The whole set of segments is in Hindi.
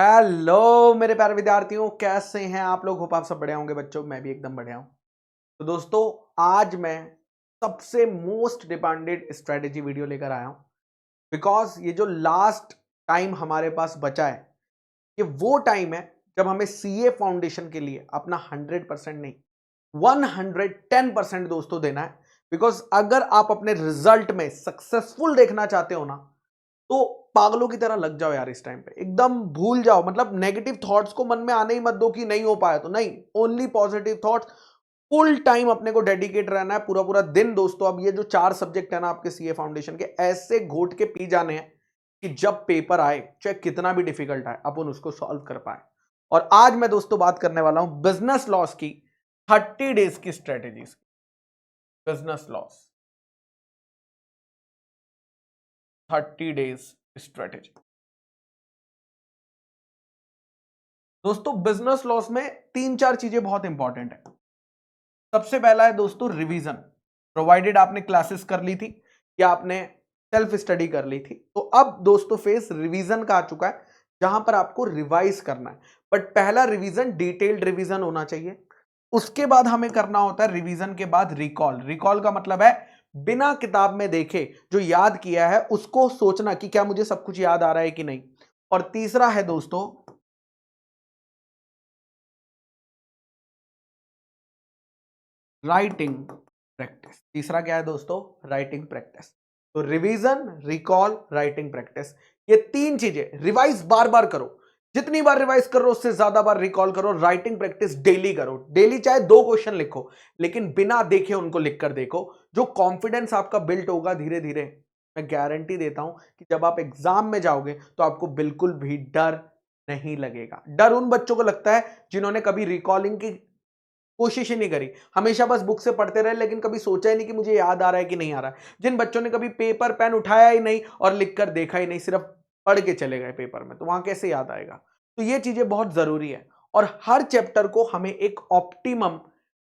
हेलो मेरे प्यारे विद्यार्थियों, कैसे हैं आप लोग। होप आप सब बढ़िया होंगे बच्चों। मैं भी एकदम बढ़िया हूं। तो दोस्तों, आज मैं सबसे मोस्ट डिमांडेड स्ट्रेटेजी वीडियो लेकर आया हूं, बिकॉज ये जो लास्ट टाइम हमारे पास बचा है, ये वो टाइम है जब हमें सीए फाउंडेशन के लिए अपना 100% नहीं 110% दोस्तों देना है। बिकॉज अगर आप अपने रिजल्ट में सक्सेसफुल देखना चाहते हो ना, तो पागलों की तरह लग जाओ यार। इस टाइम पे एकदम भूल जाओ, मतलब नेगेटिव थॉट्स को मन में आने ही मत दो कि नहीं हो पाया। तो नहीं, only positive thoughts. Full time अपने को डेडिकेट रहना है, पूरा पूरा दिन दोस्तों। अब ये जो 4 सब्जेक्ट है ना आपके सीए फाउंडेशन के, ऐसे घोट के पी जाने हैं कि जब पेपर आए, चाहे कितना भी डिफिकल्ट आए, अपन उसको सॉल्व कर पाए। और आज मैं दोस्तों बात करने वाला हूं बिजनेस लॉस की 30 डेज की strategies. Business loss 30 days strategy. दोस्तों, बिजनेस लॉस में 3-4 चीजें बहुत इंपॉर्टेंट है। सबसे पहला है दोस्तों रिवीजन। प्रोवाइडेड आपने क्लासेस कर ली थी या आपने सेल्फ स्टडी कर ली थी, तो अब दोस्तों फेस रिवीजन का आ चुका है, जहां पर आपको रिवाइज करना है। बट पहला रिवीजन डिटेल्ड रिवीजन होना चाहिए। उसके बाद हमें करना होता है रिवीजन के बाद रिकॉल। रिकॉल का मतलब है बिना किताब में देखे जो याद किया है उसको सोचना कि क्या मुझे सब कुछ याद आ रहा है कि नहीं। और तीसरा है दोस्तों राइटिंग प्रैक्टिस। तीसरा क्या है दोस्तों? Writing practice. तो रिवीजन, रिकॉल, राइटिंग प्रैक्टिस, ये 3 चीजें रिवाइज बार बार करो। जितनी बार रिवाइज करो उससे ज्यादा बार रिकॉल करो। राइटिंग प्रैक्टिस डेली करो। डेली चाहे 2 क्वेश्चन लिखो, लेकिन बिना देखे उनको लिखकर देखो। जो कॉन्फिडेंस आपका बिल्ट होगा धीरे धीरे, मैं गारंटी देता हूं कि जब आप एग्जाम में जाओगे तो आपको बिल्कुल भी डर नहीं लगेगा। डर उन बच्चों को लगता है जिन्होंने कभी रिकॉलिंग की कोशिश ही नहीं करी, हमेशा बस बुक से पढ़ते रहे, लेकिन कभी सोचा ही नहीं कि मुझे याद आ रहा है कि नहीं आ रहा है। जिन बच्चों ने कभी पेपर पेन उठाया ही नहीं और लिखकर देखा ही नहीं, सिर्फ पढ़ के चले गए पेपर में, तो वहां कैसे याद आएगा। तो ये चीजें बहुत जरूरी है। और हर चैप्टर को हमें एक ऑप्टिमम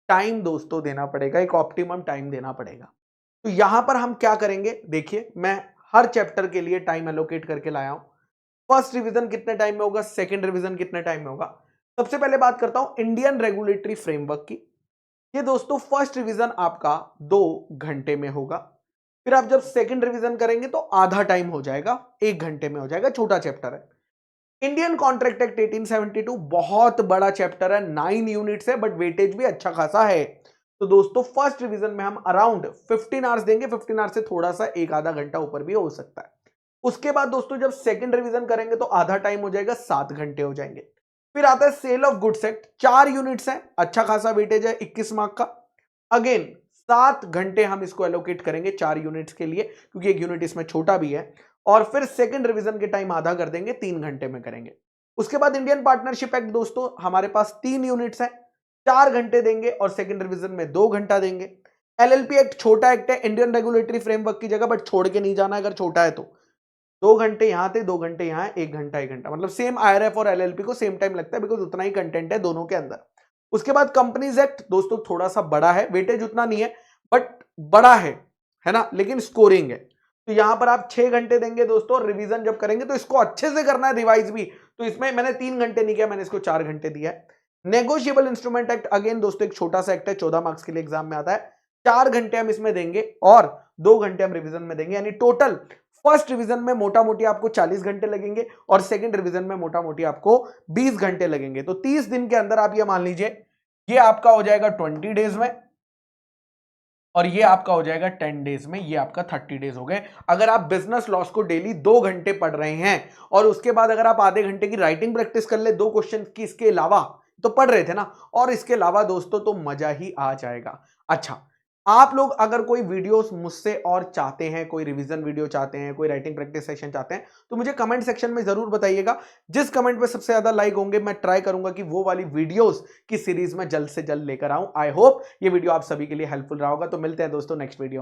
टाइम दोस्तों देना पड़ेगा, एक ऑप्टिमम टाइम देना पड़ेगा। तो यहां पर हम क्या करेंगे, देखिए मैं हर चैप्टर के लिए टाइम एलोकेट करके लाया हूं। फर्स्ट रिवीजन कितने टाइम में होगा, सेकंड रिवीजन कितने टाइम में होगा। सबसे पहले बात करता हूं इंडियन रेगुलेटरी फ्रेमवर्क की। ये दोस्तों फर्स्ट रिवीजन आपका 2 घंटे में होगा। फिर आप जब सेकंड रिवीजन करेंगे तो आधा टाइम हो जाएगा, 1 घंटे में हो जाएगा। छोटा चैप्टर है। इंडियन कॉन्ट्रैक्ट एक्ट 1872 बहुत बड़ा चैप्टर है, 9 यूनिट्स है, बट वेटेज भी अच्छा खासा है। तो दोस्तों फर्स्ट रिवीजन में हम अराउंड 15 आवर्स देंगे। 15 आवर्स से थोड़ा सा एक आधा घंटा ऊपर भी हो सकता है। उसके बाद दोस्तों जब सेकंड रिवीजन करेंगे तो आधा टाइम हो जाएगा, 7 घंटे हो जाएंगे। फिर आता है sale of goods act, 4 units है, अच्छा खासा वेटेज है, 21 मार्क का। अगेन 7 घंटे हम इसको एलोकेट करेंगे 4 यूनिट्स के लिए, क्योंकि एक यूनिट इसमें छोटा भी है। और फिर सेकंड रिवीजन के टाइम आधा कर देंगे, 3 घंटे में करेंगे। उसके बाद इंडियन पार्टनरशिप एक्ट दोस्तों हमारे पास 3 यूनिट्स है, 4 घंटे देंगे और सेकंड रिवीजन में 2 घंटा देंगे। एलएलपी एक्ट छोटा एक्ट है, इंडियन रेगुलेटरी फ्रेमवर्क की जगह, बट छोड़ के नहीं जाना अगर छोटा है तो। 2 घंटे यहां थे, 2 घंटे यहां, 1 घंटा 1 घंटा, मतलब सेम आईआरएफ और एलएलपी को सेम टाइम लगता है, बिकॉज उतना ही कंटेंट है दोनों के अंदर। उसके बाद कंपनीज एक्ट दोस्तों थोड़ा सा बड़ा है, वेटेज उतना नहीं है बट बड़ा है ना, लेकिन स्कोरिंग है। तो यहां पर आप 6 घंटे देंगे दोस्तों। रिवीजन जब करेंगे तो इसको अच्छे से करना है, रिवाइज भी। तो इसमें मैंने 3 घंटे नहीं किया, मैंने इसको 4 घंटे दिया है। नेगोशिएबल इंस्ट्रूमेंट एक्ट अगेन दोस्तों एक छोटा सा एक्ट है, 14 मार्क्स के लिए एग्जाम में आता है। 4 घंटे हम इसमें देंगे और 2 घंटे हम रिवीजन में देंगे, यानी टोटल फर्स्ट रिवीजन में मोटा मोटी आपको 40 घंटे लगेंगे और सेकंड रिवीजन में मोटा मोटी आपको 20 घंटे लगेंगे। तो 30 दिन के अंदर आप ये मान लीजिए, ये आपका हो जाएगा 20 डेज में और ये आपका हो जाएगा 10 डेज में। ये आपका 30 डेज हो गए। अगर आप बिजनेस लॉस को डेली 2 घंटे पढ़ रहे हैं और उसके बाद अगर आप आधे घंटे की राइटिंग प्रैक्टिस कर ले 2 क्वेश्चन की, इसके अलावा तो पढ़ रहे थे ना, और इसके अलावा दोस्तों तो मजा ही आ जाएगा। अच्छा, आप लोग अगर कोई वीडियोस मुझसे और चाहते हैं, कोई रिवीजन वीडियो चाहते हैं, कोई राइटिंग प्रैक्टिस सेशन चाहते हैं, तो मुझे कमेंट सेक्शन में जरूर बताइएगा। जिस कमेंट पे सबसे ज्यादा लाइक होंगे मैं ट्राई करूंगा कि वो वाली वीडियोस की सीरीज में जल्द से जल्द लेकर आऊं। आई होप ये वीडियो आप सभी के लिए हेल्पफुल रहा होगा। तो मिलते हैं दोस्तों नेक्स्ट वीडियो में।